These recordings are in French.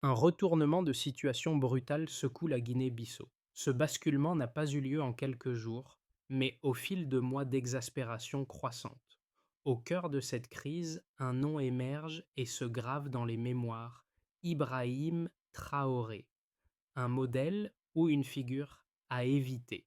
Un retournement de situation brutal secoue la Guinée-Bissau. Ce basculement n'a pas eu lieu en quelques jours, mais au fil de mois d'exaspération croissante. Au cœur de cette crise, un nom émerge et se grave dans les mémoires, Ibrahim Traoré, un modèle ou une figure à éviter.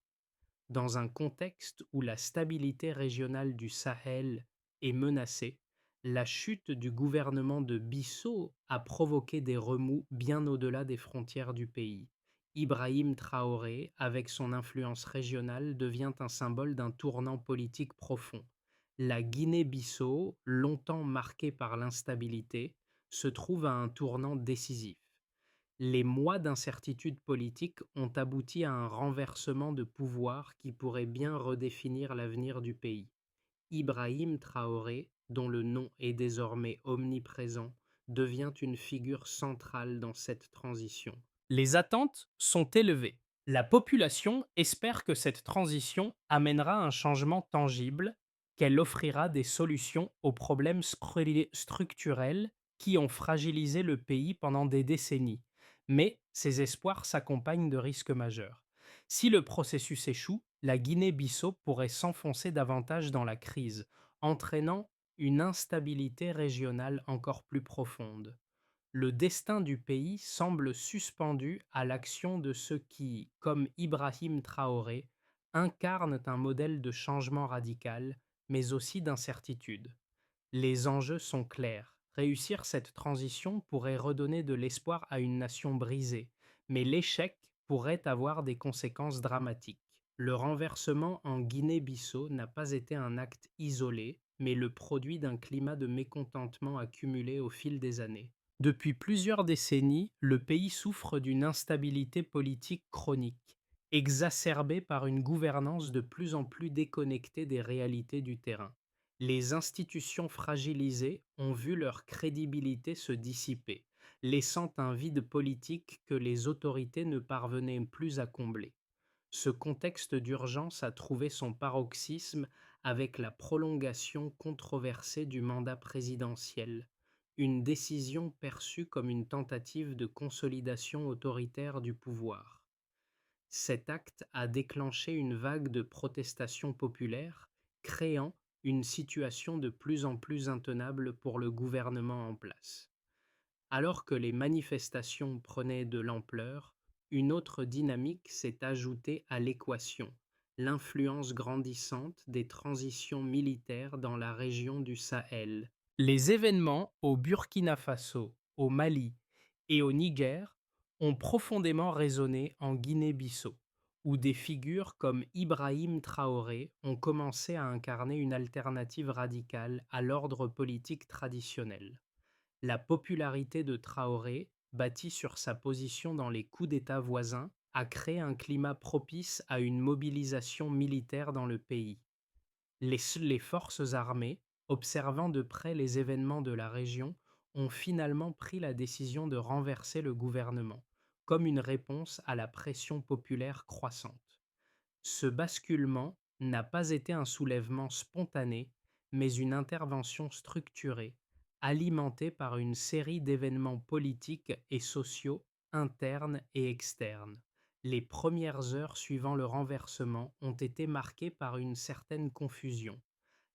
Dans un contexte où la stabilité régionale du Sahel est menacée, la chute du gouvernement de Bissau a provoqué des remous bien au-delà des frontières du pays. Ibrahim Traoré, avec son influence régionale, devient un symbole d'un tournant politique profond. La Guinée-Bissau, longtemps marquée par l'instabilité, se trouve à un tournant décisif. Les mois d'incertitude politique ont abouti à un renversement de pouvoir qui pourrait bien redéfinir l'avenir du pays. Ibrahim Traoré, dont le nom est désormais omniprésent, devient une figure centrale dans cette transition. Les attentes sont élevées. La population espère que cette transition amènera un changement tangible, qu'elle offrira des solutions aux problèmes structurels qui ont fragilisé le pays pendant des décennies. Mais ces espoirs s'accompagnent de risques majeurs. Si le processus échoue, la Guinée-Bissau pourrait s'enfoncer davantage dans la crise, entraînant une instabilité régionale encore plus profonde. Le destin du pays semble suspendu à l'action de ceux qui, comme Ibrahim Traoré, incarnent un modèle de changement radical, mais aussi d'incertitude. Les enjeux sont clairs. Réussir cette transition pourrait redonner de l'espoir à une nation brisée, mais l'échec pourrait avoir des conséquences dramatiques. Le renversement en Guinée-Bissau n'a pas été un acte isolé, mais le produit d'un climat de mécontentement accumulé au fil des années. Depuis plusieurs décennies, le pays souffre d'une instabilité politique chronique, exacerbée par une gouvernance de plus en plus déconnectée des réalités du terrain. Les institutions fragilisées ont vu leur crédibilité se dissiper, laissant un vide politique que les autorités ne parvenaient plus à combler. Ce contexte d'urgence a trouvé son paroxysme avec la prolongation controversée du mandat présidentiel, une décision perçue comme une tentative de consolidation autoritaire du pouvoir. Cet acte a déclenché une vague de protestations populaires, créant une situation de plus en plus intenable pour le gouvernement en place. Alors que les manifestations prenaient de l'ampleur, une autre dynamique s'est ajoutée à l'équation, l'influence grandissante des transitions militaires dans la région du Sahel. Les événements au Burkina Faso, au Mali et au Niger ont profondément résonné en Guinée-Bissau, où des figures comme Ibrahim Traoré ont commencé à incarner une alternative radicale à l'ordre politique traditionnel. La popularité de Traoré, bâtie sur sa position dans les coups d'État voisins, a créé un climat propice à une mobilisation militaire dans le pays. Les forces armées, observant de près les événements de la région, ont finalement pris la décision de renverser le gouvernement, comme une réponse à la pression populaire croissante. Ce basculement n'a pas été un soulèvement spontané, mais une intervention structurée, alimentée par une série d'événements politiques et sociaux internes et externes. Les premières heures suivant le renversement ont été marquées par une certaine confusion.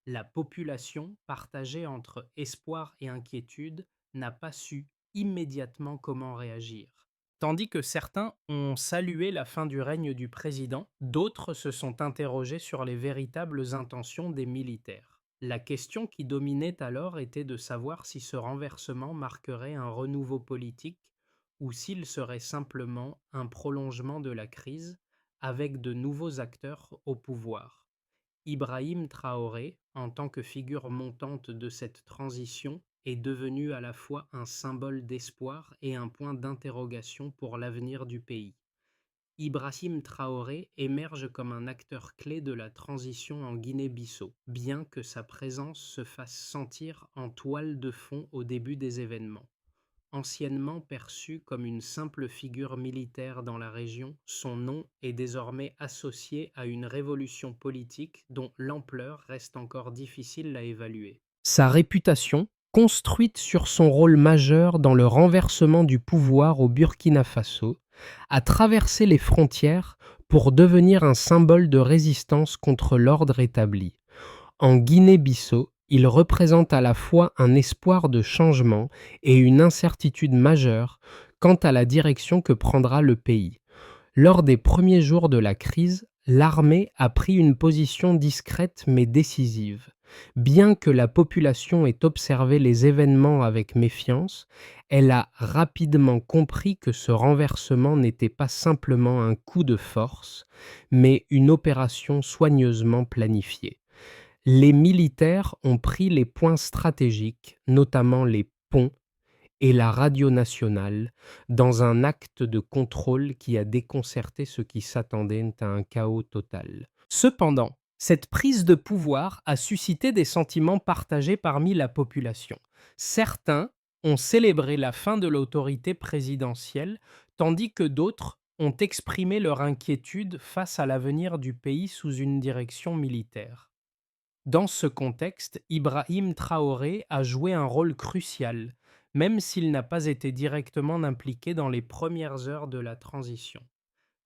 La population, partagée entre espoir et inquiétude, n'a pas su immédiatement comment réagir. Tandis que certains ont salué la fin du règne du président, d'autres se sont interrogés sur les véritables intentions des militaires. La question qui dominait alors était de savoir si ce renversement marquerait un renouveau politique ou s'il serait simplement un prolongement de la crise avec de nouveaux acteurs au pouvoir. Ibrahim Traoré, en tant que figure montante de cette transition, est devenu à la fois un symbole d'espoir et un point d'interrogation pour l'avenir du pays. Ibrahim Traoré émerge comme un acteur clé de la transition en Guinée-Bissau, bien que sa présence se fasse sentir en toile de fond au début des événements. Anciennement perçu comme une simple figure militaire dans la région, son nom est désormais associé à une révolution politique dont l'ampleur reste encore difficile à évaluer. Sa réputation Construite sur son rôle majeur dans le renversement du pouvoir au Burkina Faso, a traversé les frontières pour devenir un symbole de résistance contre l'ordre établi. En Guinée-Bissau, il représente à la fois un espoir de changement et une incertitude majeure quant à la direction que prendra le pays. Lors des premiers jours de la crise, l'armée a pris une position discrète mais décisive. Bien que la population ait observé les événements avec méfiance, elle a rapidement compris que ce renversement n'était pas simplement un coup de force, mais une opération soigneusement planifiée. Les militaires ont pris les points stratégiques, notamment les ponts et la radio nationale, dans un acte de contrôle qui a déconcerté ceux qui s'attendaient à un chaos total. Cependant, cette prise de pouvoir a suscité des sentiments partagés parmi la population. Certains ont célébré la fin de l'autorité présidentielle, tandis que d'autres ont exprimé leur inquiétude face à l'avenir du pays sous une direction militaire. Dans ce contexte, Ibrahim Traoré a joué un rôle crucial, même s'il n'a pas été directement impliqué dans les premières heures de la transition.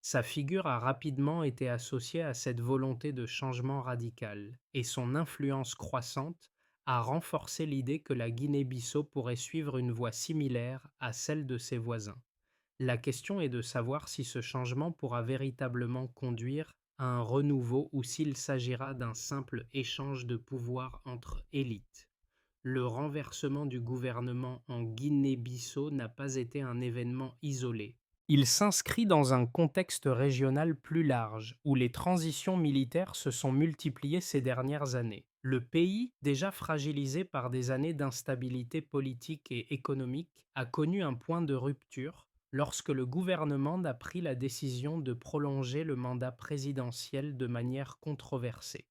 Sa figure a rapidement été associée à cette volonté de changement radical, et son influence croissante a renforcé l'idée que la Guinée-Bissau pourrait suivre une voie similaire à celle de ses voisins. La question est de savoir si ce changement pourra véritablement conduire à un renouveau ou s'il s'agira d'un simple échange de pouvoir entre élites. Le renversement du gouvernement en Guinée-Bissau n'a pas été un événement isolé. Il s'inscrit dans un contexte régional plus large, où les transitions militaires se sont multipliées ces dernières années. Le pays, déjà fragilisé par des années d'instabilité politique et économique, a connu un point de rupture lorsque le gouvernement a pris la décision de prolonger le mandat présidentiel de manière controversée.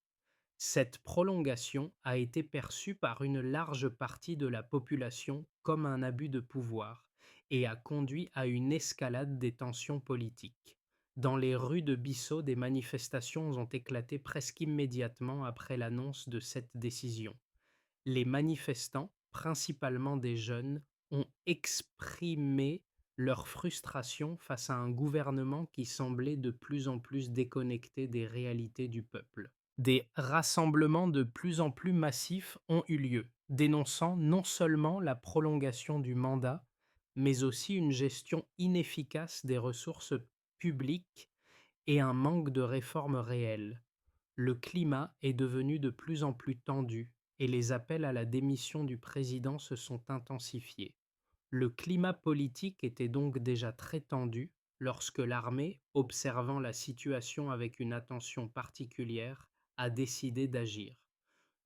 Cette prolongation a été perçue par une large partie de la population comme un abus de pouvoir et a conduit à une escalade des tensions politiques. Dans les rues de Bissau, des manifestations ont éclaté presque immédiatement après l'annonce de cette décision. Les manifestants, principalement des jeunes, ont exprimé leur frustration face à un gouvernement qui semblait de plus en plus déconnecté des réalités du peuple. Des rassemblements de plus en plus massifs ont eu lieu, dénonçant non seulement la prolongation du mandat, mais aussi une gestion inefficace des ressources publiques et un manque de réformes réelles. Le climat est devenu de plus en plus tendu et les appels à la démission du président se sont intensifiés. Le climat politique était donc déjà très tendu lorsque l'armée, observant la situation avec une attention particulière, a décidé d'agir.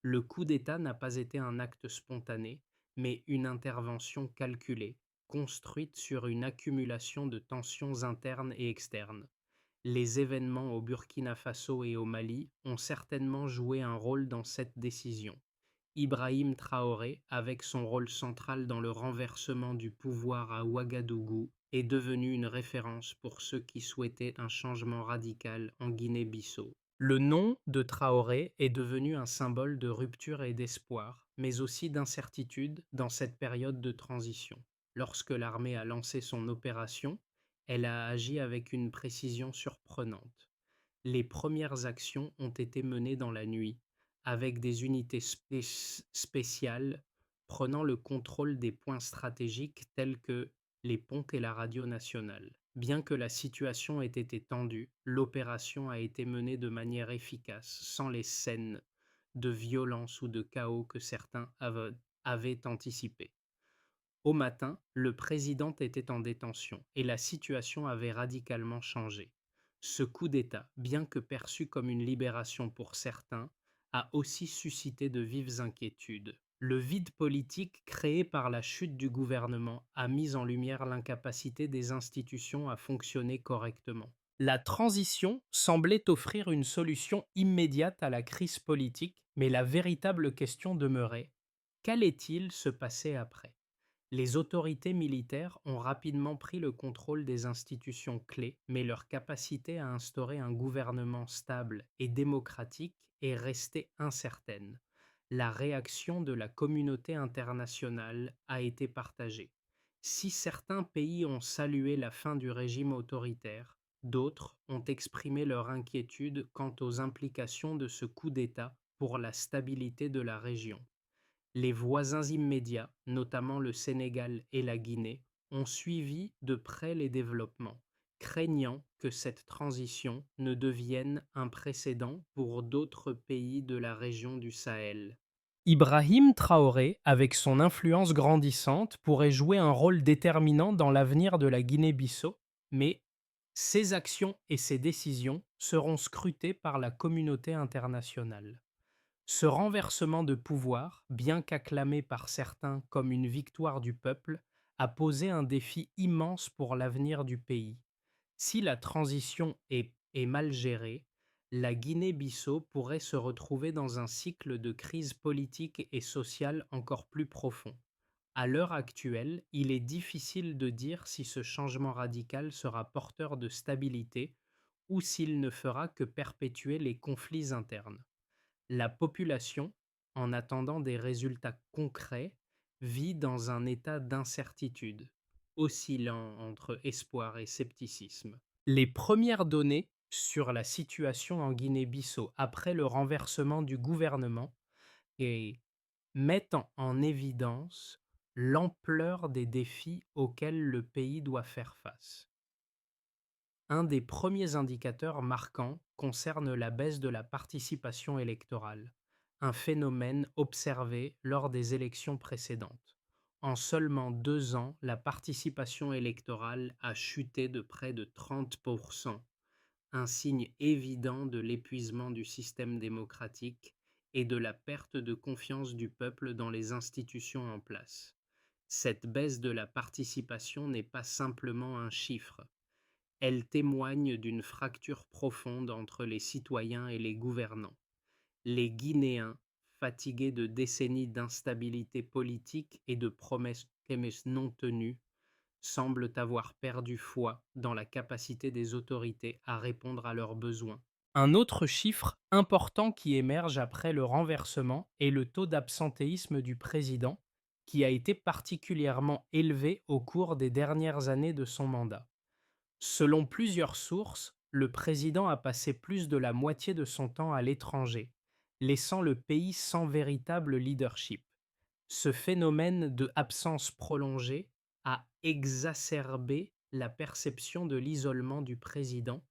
Le coup d'État n'a pas été un acte spontané, mais une intervention calculée, construite sur une accumulation de tensions internes et externes. Les événements au Burkina Faso et au Mali ont certainement joué un rôle dans cette décision. Ibrahim Traoré, avec son rôle central dans le renversement du pouvoir à Ouagadougou, est devenu une référence pour ceux qui souhaitaient un changement radical en Guinée-Bissau. Le nom de Traoré est devenu un symbole de rupture et d'espoir, mais aussi d'incertitude dans cette période de transition. Lorsque l'armée a lancé son opération, elle a agi avec une précision surprenante. Les premières actions ont été menées dans la nuit, avec des unités spéciales prenant le contrôle des points stratégiques tels que les ponts et la radio nationale. Bien que la situation ait été tendue, l'opération a été menée de manière efficace, sans les scènes de violence ou de chaos que certains avaient anticipées. Au matin, le président était en détention et la situation avait radicalement changé. Ce coup d'État, bien que perçu comme une libération pour certains, a aussi suscité de vives inquiétudes. Le vide politique créé par la chute du gouvernement a mis en lumière l'incapacité des institutions à fonctionner correctement. La transition semblait offrir une solution immédiate à la crise politique, mais la véritable question demeurait: qu'allait-il se passer après? Les autorités militaires ont rapidement pris le contrôle des institutions clés, mais leur capacité à instaurer un gouvernement stable et démocratique est restée incertaine. la réaction de la communauté internationale a été partagée. Si certains pays ont salué la fin du régime autoritaire, d'autres ont exprimé leur inquiétude quant aux implications de ce coup d'État pour la stabilité de la région. Les voisins immédiats, notamment le Sénégal et la Guinée, ont suivi de près les développements, craignant que cette transition ne devienne un précédent pour d'autres pays de la région du Sahel. Ibrahim Traoré, avec son influence grandissante, pourrait jouer un rôle déterminant dans l'avenir de la Guinée-Bissau, mais ses actions et ses décisions seront scrutées par la communauté internationale. Ce renversement de pouvoir, bien qu'acclamé par certains comme une victoire du peuple, a posé un défi immense pour l'avenir du pays. Si la transition est mal gérée, la Guinée-Bissau pourrait se retrouver dans un cycle de crise politique et sociale encore plus profond. À l'heure actuelle, il est difficile de dire si ce changement radical sera porteur de stabilité ou s'il ne fera que perpétuer les conflits internes. La population, en attendant des résultats concrets, vit dans un état d'incertitude, oscillant entre espoir et scepticisme. Les premières données sur la situation en Guinée-Bissau après le renversement du gouvernement et mettent en évidence l'ampleur des défis auxquels le pays doit faire face. Un des premiers indicateurs marquants concerne la baisse de la participation électorale, un phénomène observé lors des élections précédentes. En seulement 2 ans, la participation électorale a chuté de près de 30%, un signe évident de l'épuisement du système démocratique et de la perte de confiance du peuple dans les institutions en place. Cette baisse de la participation n'est pas simplement un chiffre. Elle témoigne d'une fracture profonde entre les citoyens et les gouvernants. Les Guinéens, fatigués de décennies d'instabilité politique et de promesses non tenues, semblent avoir perdu foi dans la capacité des autorités à répondre à leurs besoins. Un autre chiffre important qui émerge après le renversement est le taux d'absentéisme du président, qui a été particulièrement élevé au cours des dernières années de son mandat. Selon plusieurs sources, le président a passé plus de la moitié de son temps à l'étranger, laissant le pays sans véritable leadership. Ce phénomène de absence prolongée a exacerbé la perception de l'isolement du président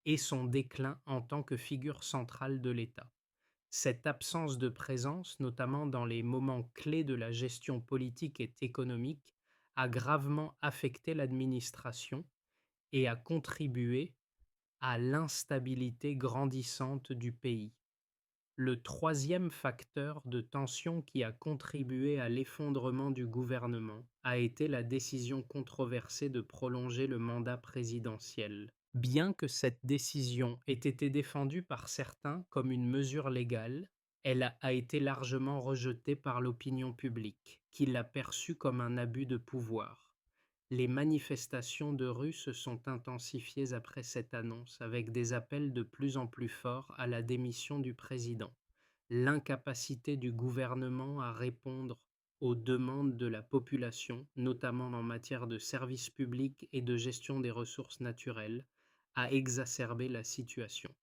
et son déclin en tant que figure centrale de l'État. Cette absence de présence, notamment dans les moments clés de la gestion politique et économique, a gravement affecté l'administration et a contribué à l'instabilité grandissante du pays. Le troisième facteur de tension qui a contribué à l'effondrement du gouvernement a été la décision controversée de prolonger le mandat présidentiel. Bien que cette décision ait été défendue par certains comme une mesure légale, elle a été largement rejetée par l'opinion publique, qui l'a perçue comme un abus de pouvoir. Les manifestations de rue se sont intensifiées après cette annonce, avec des appels de plus en plus forts à la démission du président. L'incapacité du gouvernement à répondre aux demandes de la population, notamment en matière de services publics et de gestion des ressources naturelles, a exacerbé la situation.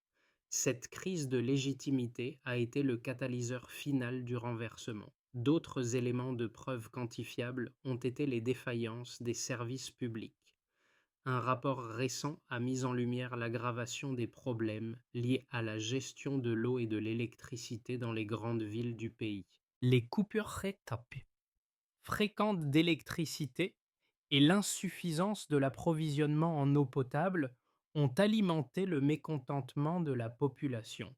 Cette crise de légitimité a été le catalyseur final du renversement. D'autres éléments de preuve quantifiables ont été les défaillances des services publics. Un rapport récent a mis en lumière l'aggravation des problèmes liés à la gestion de l'eau et de l'électricité dans les grandes villes du pays. Les coupures fréquentes d'électricité et l'insuffisance de l'approvisionnement en eau potable ont alimenté le mécontentement de la population.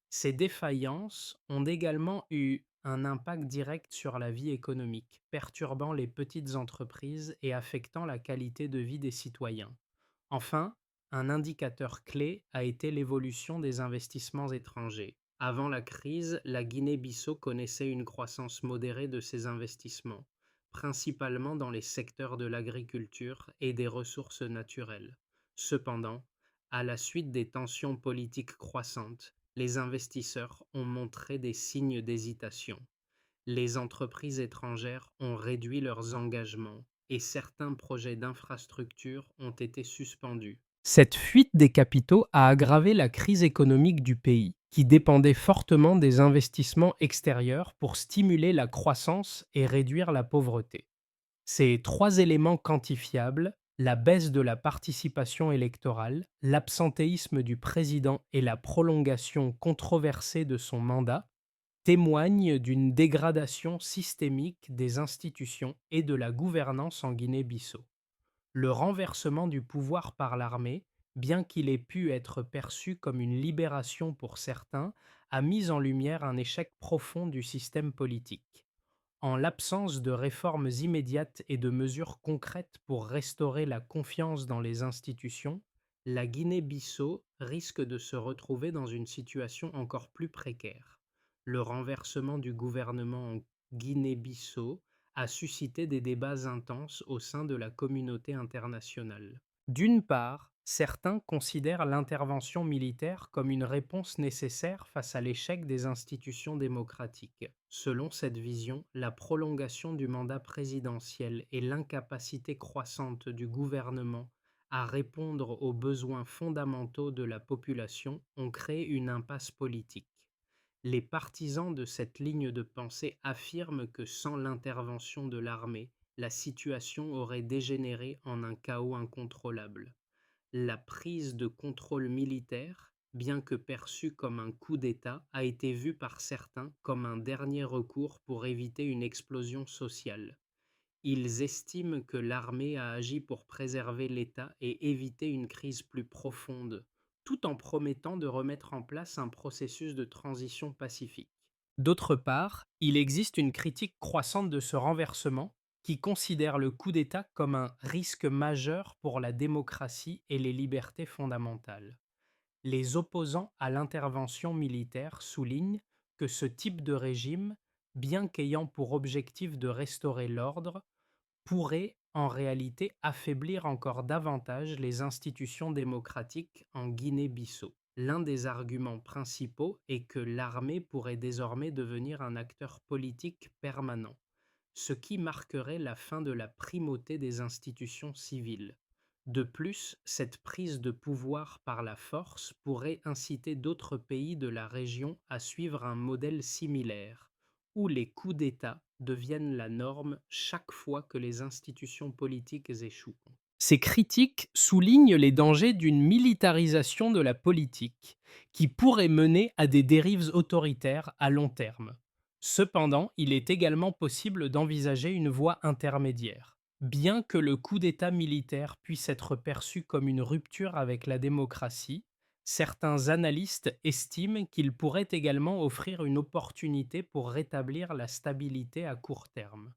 Ces défaillances ont également eu un impact direct sur la vie économique, perturbant les petites entreprises et affectant la qualité de vie des citoyens. Enfin, un indicateur clé a été l'évolution des investissements étrangers. Avant la crise, la Guinée-Bissau connaissait une croissance modérée de ses investissements, principalement dans les secteurs de l'agriculture et des ressources naturelles. Cependant, à la suite des tensions politiques croissantes Les investisseurs ont montré des signes d'hésitation. Les entreprises étrangères ont réduit leurs engagements et certains projets d'infrastructure ont été suspendus. Cette fuite des capitaux a aggravé la crise économique du pays, qui dépendait fortement des investissements extérieurs pour stimuler la croissance et réduire la pauvreté. Ces trois éléments quantifiables, la baisse de la participation électorale, l'absentéisme du président et la prolongation controversée de son mandat, témoignent d'une dégradation systémique des institutions et de la gouvernance en Guinée-Bissau. Le renversement du pouvoir par l'armée, bien qu'il ait pu être perçu comme une libération pour certains, a mis en lumière un échec profond du système politique. En l'absence de réformes immédiates et de mesures concrètes pour restaurer la confiance dans les institutions, la Guinée-Bissau risque de se retrouver dans une situation encore plus précaire. Le renversement du gouvernement en Guinée-Bissau a suscité des débats intenses au sein de la communauté internationale. D'une part, certains considèrent l'intervention militaire comme une réponse nécessaire face à l'échec des institutions démocratiques. Selon cette vision, la prolongation du mandat présidentiel et l'incapacité croissante du gouvernement à répondre aux besoins fondamentaux de la population ont créé une impasse politique. Les partisans de cette ligne de pensée affirment que sans l'intervention de l'armée, la situation aurait dégénéré en un chaos incontrôlable. La prise de contrôle militaire, bien que perçue comme un coup d'État, a été vue par certains comme un dernier recours pour éviter une explosion sociale. Ils estiment que l'armée a agi pour préserver l'État et éviter une crise plus profonde, tout en promettant de remettre en place un processus de transition pacifique. D'autre part, il existe une critique croissante de ce renversement qui considère le coup d'État comme un risque majeur pour la démocratie et les libertés fondamentales. Les opposants à l'intervention militaire soulignent que ce type de régime, bien qu'ayant pour objectif de restaurer l'ordre, pourrait en réalité affaiblir encore davantage les institutions démocratiques en Guinée-Bissau. L'un des arguments principaux est que l'armée pourrait désormais devenir un acteur politique permanent, ce qui marquerait la fin de la primauté des institutions civiles. De plus, cette prise de pouvoir par la force pourrait inciter d'autres pays de la région à suivre un modèle similaire, où les coups d'État deviennent la norme chaque fois que les institutions politiques échouent. Ces critiques soulignent les dangers d'une militarisation de la politique, qui pourrait mener à des dérives autoritaires à long terme. Cependant, il est également possible d'envisager une voie intermédiaire. Bien que le coup d'État militaire puisse être perçu comme une rupture avec la démocratie, certains analystes estiment qu'il pourrait également offrir une opportunité pour rétablir la stabilité à court terme.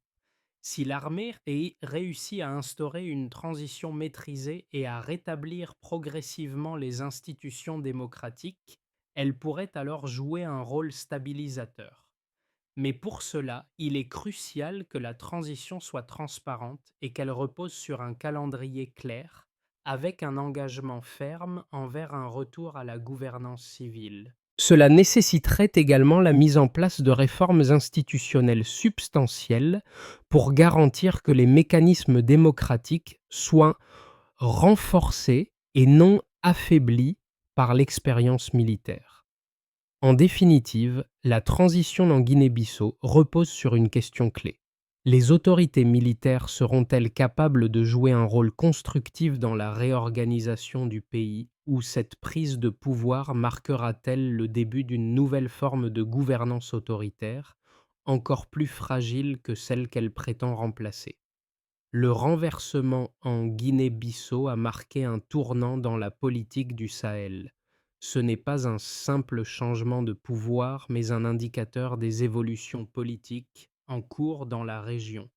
Si l'armée réussit à instaurer une transition maîtrisée et à rétablir progressivement les institutions démocratiques, elle pourrait alors jouer un rôle stabilisateur. Mais pour cela, il est crucial que la transition soit transparente et qu'elle repose sur un calendrier clair, avec un engagement ferme envers un retour à la gouvernance civile. Cela nécessiterait également la mise en place de réformes institutionnelles substantielles pour garantir que les mécanismes démocratiques soient renforcés et non affaiblis par l'expérience militaire. En définitive, la transition en Guinée-Bissau repose sur une question clé. Les autorités militaires seront-elles capables de jouer un rôle constructif dans la réorganisation du pays ou cette prise de pouvoir marquera-t-elle le début d'une nouvelle forme de gouvernance autoritaire, encore plus fragile que celle qu'elle prétend remplacer? Le renversement en Guinée-Bissau a marqué un tournant dans la politique du Sahel. Ce n'est pas un simple changement de pouvoir, mais un indicateur des évolutions politiques en cours dans la région.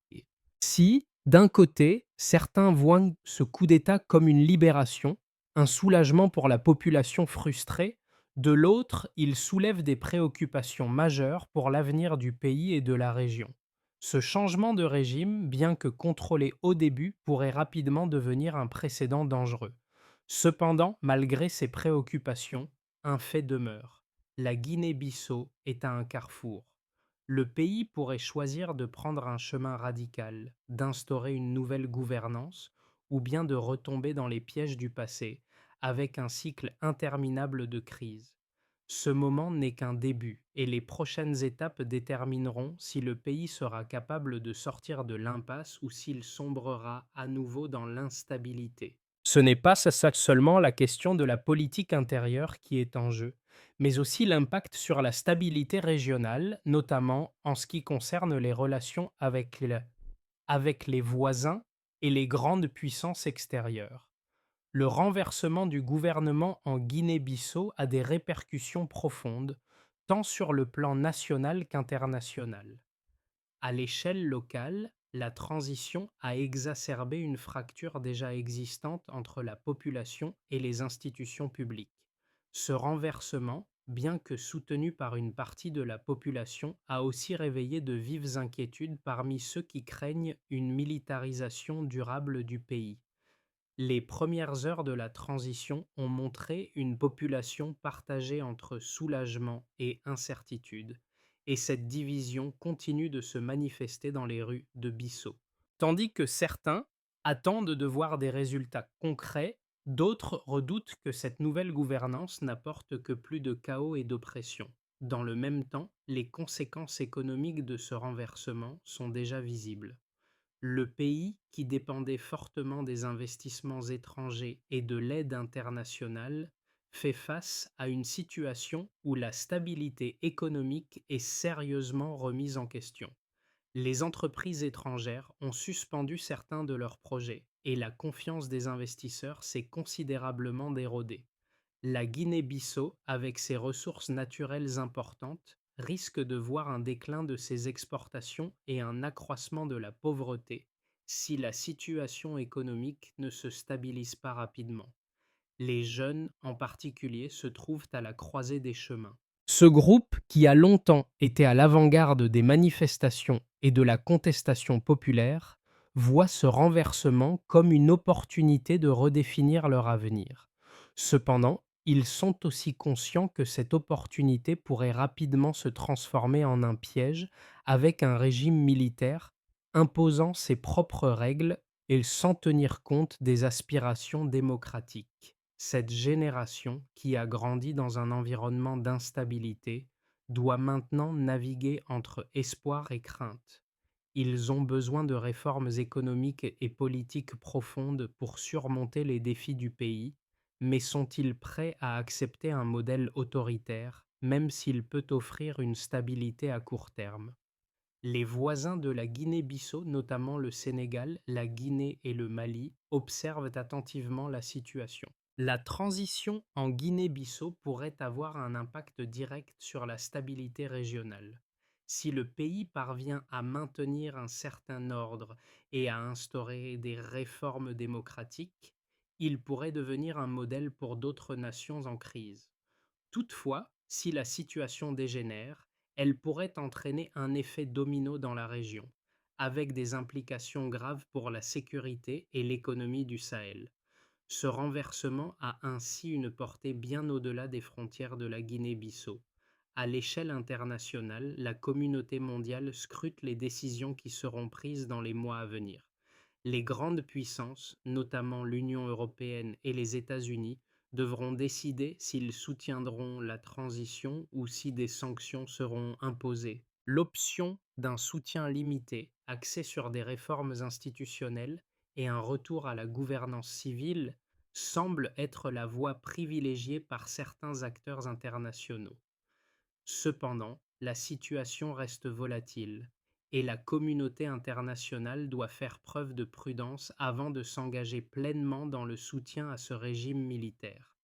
Si, d'un côté, certains voient ce coup d'État comme une libération, un soulagement pour la population frustrée, de l'autre, il soulève des préoccupations majeures pour l'avenir du pays et de la région. Ce changement de régime, bien que contrôlé au début, pourrait rapidement devenir un précédent dangereux. Cependant, malgré ces préoccupations, un fait demeure. La Guinée-Bissau est à un carrefour. Le pays pourrait choisir de prendre un chemin radical, d'instaurer une nouvelle gouvernance, ou bien de retomber dans les pièges du passé, avec un cycle interminable de crises. Ce moment n'est qu'un début, et les prochaines étapes détermineront si le pays sera capable de sortir de l'impasse ou s'il sombrera à nouveau dans l'instabilité. Ce n'est pas seulement la question de la politique intérieure qui est en jeu, mais aussi l'impact sur la stabilité régionale, notamment en ce qui concerne les relations avec les voisins et les grandes puissances extérieures. Le renversement du gouvernement en Guinée-Bissau a des répercussions profondes, tant sur le plan national qu'international. À l'échelle locale, la transition a exacerbé une fracture déjà existante entre la population et les institutions publiques. Ce renversement, bien que soutenu par une partie de la population, a aussi réveillé de vives inquiétudes parmi ceux qui craignent une militarisation durable du pays. Les premières heures de la transition ont montré une population partagée entre soulagement et incertitude, et cette division continue de se manifester dans les rues de Bissau. Tandis que certains attendent de voir des résultats concrets, d'autres redoutent que cette nouvelle gouvernance n'apporte que plus de chaos et d'oppression. Dans le même temps, les conséquences économiques de ce renversement sont déjà visibles. Le pays, qui dépendait fortement des investissements étrangers et de l'aide internationale, fait face à une situation où la stabilité économique est sérieusement remise en question. Les entreprises étrangères ont suspendu certains de leurs projets et la confiance des investisseurs s'est considérablement érodée. La Guinée-Bissau, avec ses ressources naturelles importantes, risque de voir un déclin de ses exportations et un accroissement de la pauvreté si la situation économique ne se stabilise pas rapidement. Les jeunes, en particulier, se trouvent à la croisée des chemins. Ce groupe, qui a longtemps été à l'avant-garde des manifestations et de la contestation populaire, voit ce renversement comme une opportunité de redéfinir leur avenir. Cependant, ils sont aussi conscients que cette opportunité pourrait rapidement se transformer en un piège avec un régime militaire imposant ses propres règles et sans tenir compte des aspirations démocratiques. Cette génération, qui a grandi dans un environnement d'instabilité, doit maintenant naviguer entre espoir et crainte. Ils ont besoin de réformes économiques et politiques profondes pour surmonter les défis du pays, mais sont-ils prêts à accepter un modèle autoritaire, même s'il peut offrir une stabilité à court terme? Les voisins de la Guinée-Bissau, notamment le Sénégal, la Guinée et le Mali, observent attentivement la situation. La transition en Guinée-Bissau pourrait avoir un impact direct sur la stabilité régionale. Si le pays parvient à maintenir un certain ordre et à instaurer des réformes démocratiques, il pourrait devenir un modèle pour d'autres nations en crise. Toutefois, si la situation dégénère, elle pourrait entraîner un effet domino dans la région, avec des implications graves pour la sécurité et l'économie du Sahel. Ce renversement a ainsi une portée bien au-delà des frontières de la Guinée-Bissau. À l'échelle internationale, la communauté mondiale scrute les décisions qui seront prises dans les mois à venir. Les grandes puissances, notamment l'Union européenne et les États-Unis, devront décider s'ils soutiendront la transition ou si des sanctions seront imposées. L'option d'un soutien limité, axé sur des réformes institutionnelles et un retour à la gouvernance civile, semble être la voie privilégiée par certains acteurs internationaux. Cependant, la situation reste volatile et la communauté internationale doit faire preuve de prudence avant de s'engager pleinement dans le soutien à ce régime militaire.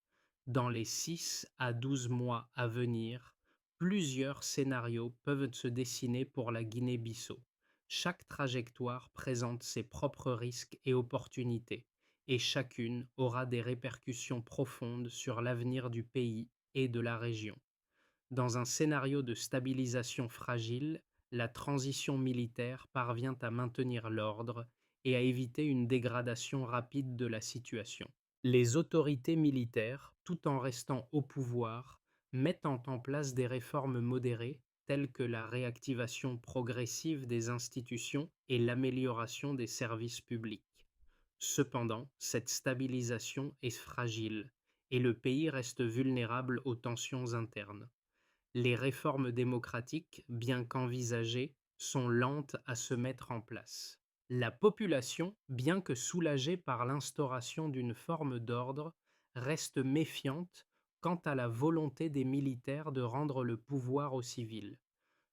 Dans les 6 à 12 mois à venir, plusieurs scénarios peuvent se dessiner pour la Guinée-Bissau. Chaque trajectoire présente ses propres risques et opportunités, et chacune aura des répercussions profondes sur l'avenir du pays et de la région. Dans un scénario de stabilisation fragile, la transition militaire parvient à maintenir l'ordre et à éviter une dégradation rapide de la situation. Les autorités militaires, tout en restant au pouvoir, mettant en place des réformes modérées telles que la réactivation progressive des institutions et l'amélioration des services publics. Cependant, cette stabilisation est fragile et le pays reste vulnérable aux tensions internes. Les réformes démocratiques, bien qu'envisagées, sont lentes à se mettre en place. La population, bien que soulagée par l'instauration d'une forme d'ordre, reste méfiante quant à la volonté des militaires de rendre le pouvoir aux civils.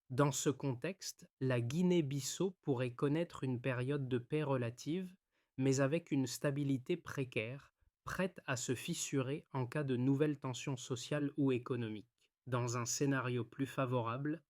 Dans ce contexte, la Guinée-Bissau pourrait connaître une période de paix relative, mais avec une stabilité précaire, prête à se fissurer en cas de nouvelles tensions sociales ou économiques. Dans un scénario plus favorable,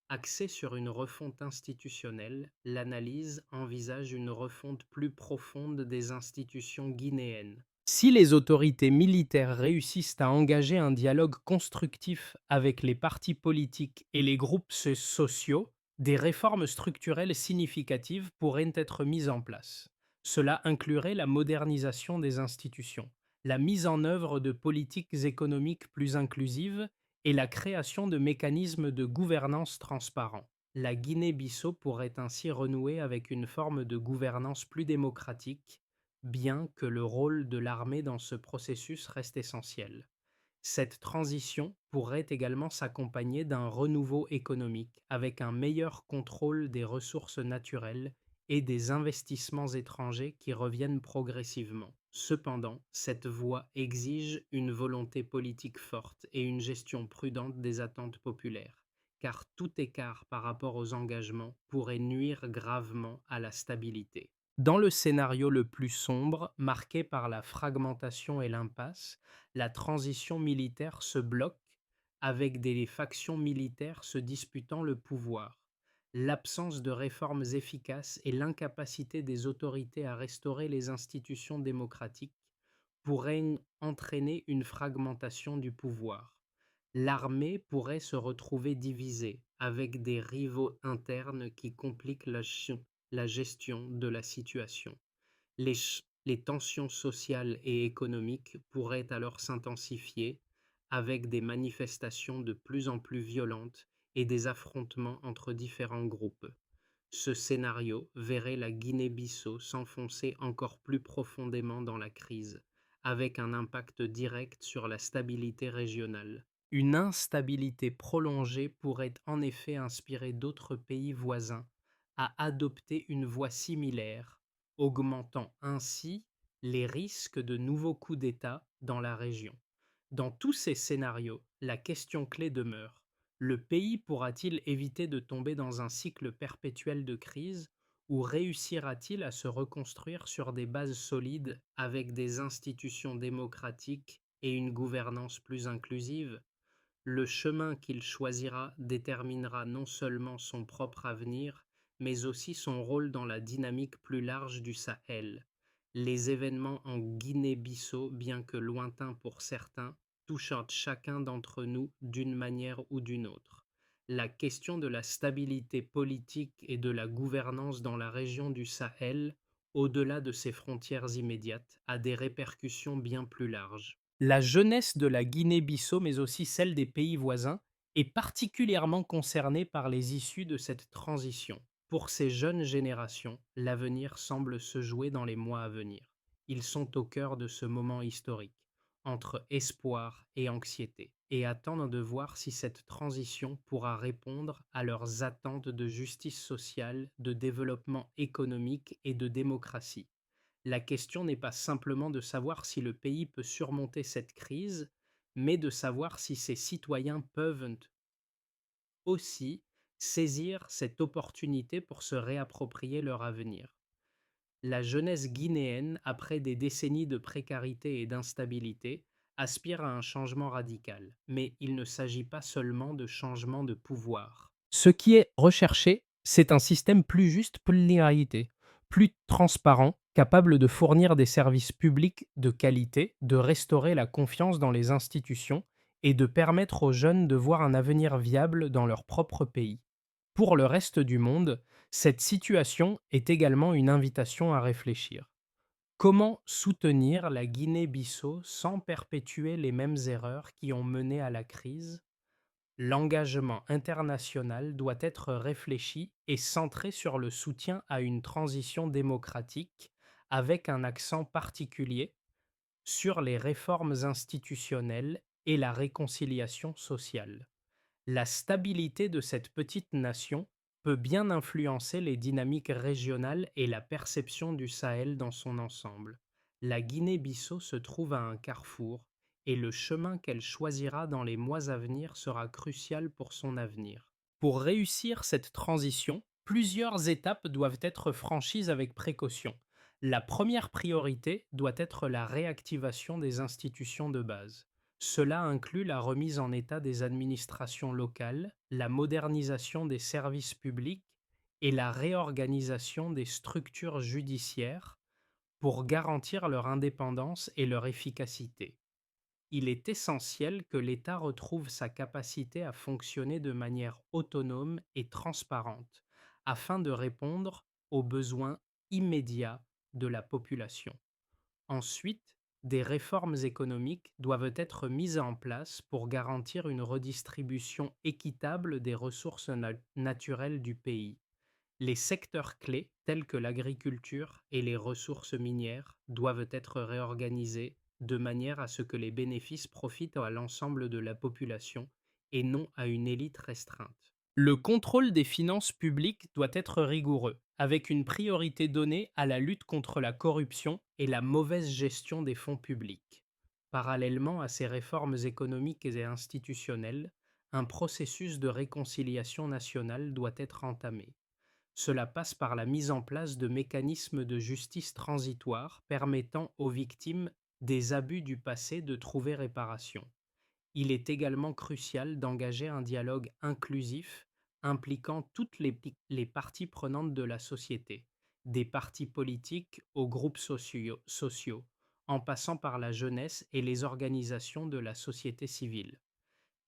axé sur une refonte institutionnelle, l'analyse envisage une refonte plus profonde des institutions guinéennes. Si les autorités militaires réussissent à engager un dialogue constructif avec les partis politiques et les groupes sociaux, des réformes structurelles significatives pourraient être mises en place. Cela inclurait la modernisation des institutions, la mise en œuvre de politiques économiques plus inclusives et la création de mécanismes de gouvernance transparents. La Guinée-Bissau pourrait ainsi renouer avec une forme de gouvernance plus démocratique, bien que le rôle de l'armée dans ce processus reste essentiel. Cette transition pourrait également s'accompagner d'un renouveau économique, avec un meilleur contrôle des ressources naturelles et des investissements étrangers qui reviennent progressivement. Cependant, cette voie exige une volonté politique forte et une gestion prudente des attentes populaires, car tout écart par rapport aux engagements pourrait nuire gravement à la stabilité. Dans le scénario le plus sombre, marqué par la fragmentation et l'impasse, la transition militaire se bloque avec des factions militaires se disputant le pouvoir. L'absence de réformes efficaces et l'incapacité des autorités à restaurer les institutions démocratiques pourraient entraîner une fragmentation du pouvoir. L'armée pourrait se retrouver divisée, avec des rivaux internes qui compliquent la gestion de la situation. Les tensions sociales et économiques pourraient alors s'intensifier avec des manifestations de plus en plus violentes et des affrontements entre différents groupes. Ce scénario verrait la Guinée-Bissau s'enfoncer encore plus profondément dans la crise, avec un impact direct sur la stabilité régionale. Une instabilité prolongée pourrait en effet inspirer d'autres pays voisins à adopter une voie similaire, augmentant ainsi les risques de nouveaux coups d'État dans la région. Dans tous ces scénarios, la question clé demeure: le pays pourra-t-il éviter de tomber dans un cycle perpétuel de crise ou réussira-t-il à se reconstruire sur des bases solides avec des institutions démocratiques et une gouvernance plus inclusive? Le chemin qu'il choisira déterminera non seulement son propre avenir, mais aussi son rôle dans la dynamique plus large du Sahel. Les événements en Guinée-Bissau, bien que lointains pour certains, touchent chacun d'entre nous d'une manière ou d'une autre. La question de la stabilité politique et de la gouvernance dans la région du Sahel, au-delà de ses frontières immédiates, a des répercussions bien plus larges. La jeunesse de la Guinée-Bissau, mais aussi celle des pays voisins, est particulièrement concernée par les issues de cette transition. Pour ces jeunes générations, l'avenir semble se jouer dans les mois à venir. Ils sont au cœur de ce moment historique, entre espoir et anxiété, et attendent de voir si cette transition pourra répondre à leurs attentes de justice sociale, de développement économique et de démocratie. La question n'est pas simplement de savoir si le pays peut surmonter cette crise, mais de savoir si ses citoyens peuvent aussi saisir cette opportunité pour se réapproprier leur avenir. La jeunesse guinéenne, après des décennies de précarité et d'instabilité, aspire à un changement radical. Mais il ne s'agit pas seulement de changement de pouvoir. Ce qui est recherché, c'est un système plus juste pour l'inégalité, plus transparent, capable de fournir des services publics de qualité, de restaurer la confiance dans les institutions et de permettre aux jeunes de voir un avenir viable dans leur propre pays. Pour le reste du monde, cette situation est également une invitation à réfléchir. Comment soutenir la Guinée-Bissau sans perpétuer les mêmes erreurs qui ont mené à la crise? L'engagement international doit être réfléchi et centré sur le soutien à une transition démocratique, avec un accent particulier sur les réformes institutionnelles et la réconciliation sociale. La stabilité de cette petite nation peut bien influencer les dynamiques régionales et la perception du Sahel dans son ensemble. La Guinée-Bissau se trouve à un carrefour et le chemin qu'elle choisira dans les mois à venir sera crucial pour son avenir. Pour réussir cette transition, plusieurs étapes doivent être franchies avec précaution. La première priorité doit être la réactivation des institutions de base. Cela inclut la remise en état des administrations locales, la modernisation des services publics et la réorganisation des structures judiciaires pour garantir leur indépendance et leur efficacité. Il est essentiel que l'État retrouve sa capacité à fonctionner de manière autonome et transparente afin de répondre aux besoins immédiats de la population. Ensuite, des réformes économiques doivent être mises en place pour garantir une redistribution équitable des ressources naturelles du pays. Les secteurs clés, tels que l'agriculture et les ressources minières, doivent être réorganisés de manière à ce que les bénéfices profitent à l'ensemble de la population et non à une élite restreinte. Le contrôle des finances publiques doit être rigoureux, avec une priorité donnée à la lutte contre la corruption et la mauvaise gestion des fonds publics. Parallèlement à ces réformes économiques et institutionnelles, un processus de réconciliation nationale doit être entamé. Cela passe par la mise en place de mécanismes de justice transitoire permettant aux victimes des abus du passé de trouver réparation. Il est également crucial d'engager un dialogue inclusif impliquant toutes les parties prenantes de la société, des partis politiques aux groupes sociaux, en passant par la jeunesse et les organisations de la société civile.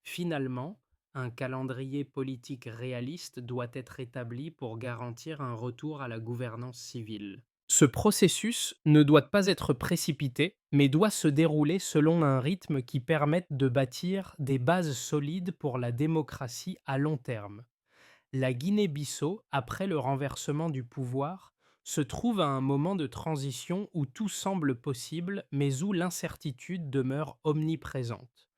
Finalement, un calendrier politique réaliste doit être établi pour garantir un retour à la gouvernance civile. Ce processus ne doit pas être précipité, mais doit se dérouler selon un rythme qui permette de bâtir des bases solides pour la démocratie à long terme. La Guinée-Bissau, après le renversement du pouvoir, se trouve à un moment de transition où tout semble possible, mais où l'incertitude demeure omniprésente.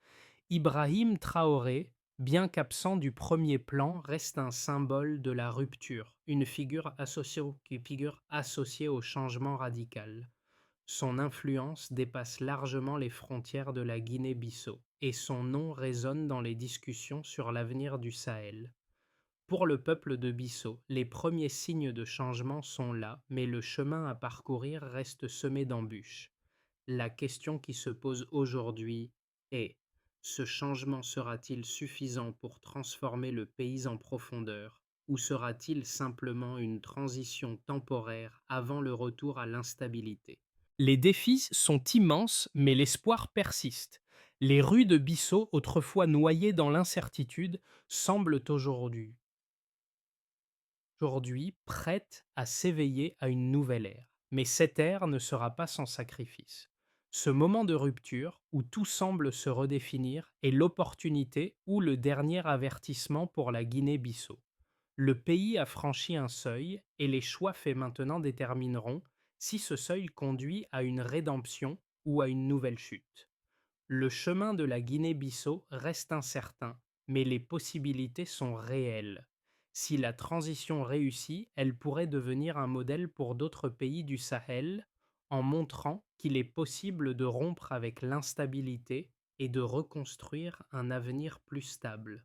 Ibrahim Traoré, bien qu'absent du premier plan, reste un symbole de la rupture, une figure associée au changement radical. Son influence dépasse largement les frontières de la Guinée-Bissau et son nom résonne dans les discussions sur l'avenir du Sahel. Pour le peuple de Bissau, les premiers signes de changement sont là, mais le chemin à parcourir reste semé d'embûches. La question qui se pose aujourd'hui est: ce changement sera-t-il suffisant pour transformer le pays en profondeur, ou sera-t-il simplement une transition temporaire avant le retour à l'instabilité? Les défis sont immenses, mais l'espoir persiste. Les rues de Bissau, autrefois noyées dans l'incertitude, semblent aujourd'hui prête à s'éveiller à une nouvelle ère. Mais cette ère ne sera pas sans sacrifice. Ce moment de rupture, où tout semble se redéfinir, est l'opportunité ou le dernier avertissement pour la Guinée-Bissau. Le pays a franchi un seuil et les choix faits maintenant détermineront si ce seuil conduit à une rédemption ou à une nouvelle chute. Le chemin de la Guinée-Bissau reste incertain, mais les possibilités sont réelles. Si la transition réussit, elle pourrait devenir un modèle pour d'autres pays du Sahel, en montrant qu'il est possible de rompre avec l'instabilité et de reconstruire un avenir plus stable.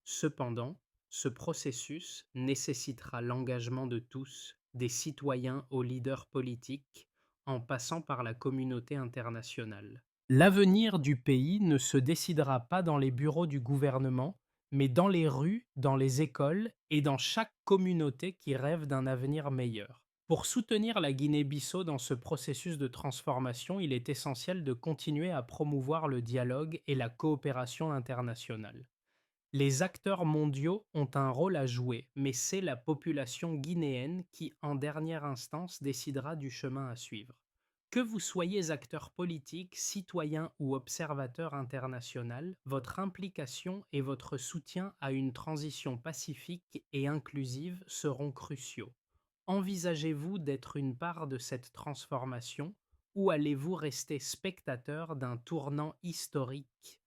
Cependant, ce processus nécessitera l'engagement de tous, des citoyens aux leaders politiques, en passant par la communauté internationale. L'avenir du pays ne se décidera pas dans les bureaux du gouvernement, mais dans les rues, dans les écoles et dans chaque communauté qui rêve d'un avenir meilleur. Pour soutenir la Guinée-Bissau dans ce processus de transformation, il est essentiel de continuer à promouvoir le dialogue et la coopération internationale. Les acteurs mondiaux ont un rôle à jouer, mais c'est la population guinéenne qui, en dernière instance, décidera du chemin à suivre. Que vous soyez acteur politique, citoyen ou observateur international, votre implication et votre soutien à une transition pacifique et inclusive seront cruciaux. Envisagez-vous d'être une part de cette transformation ou allez-vous rester spectateur d'un tournant historique?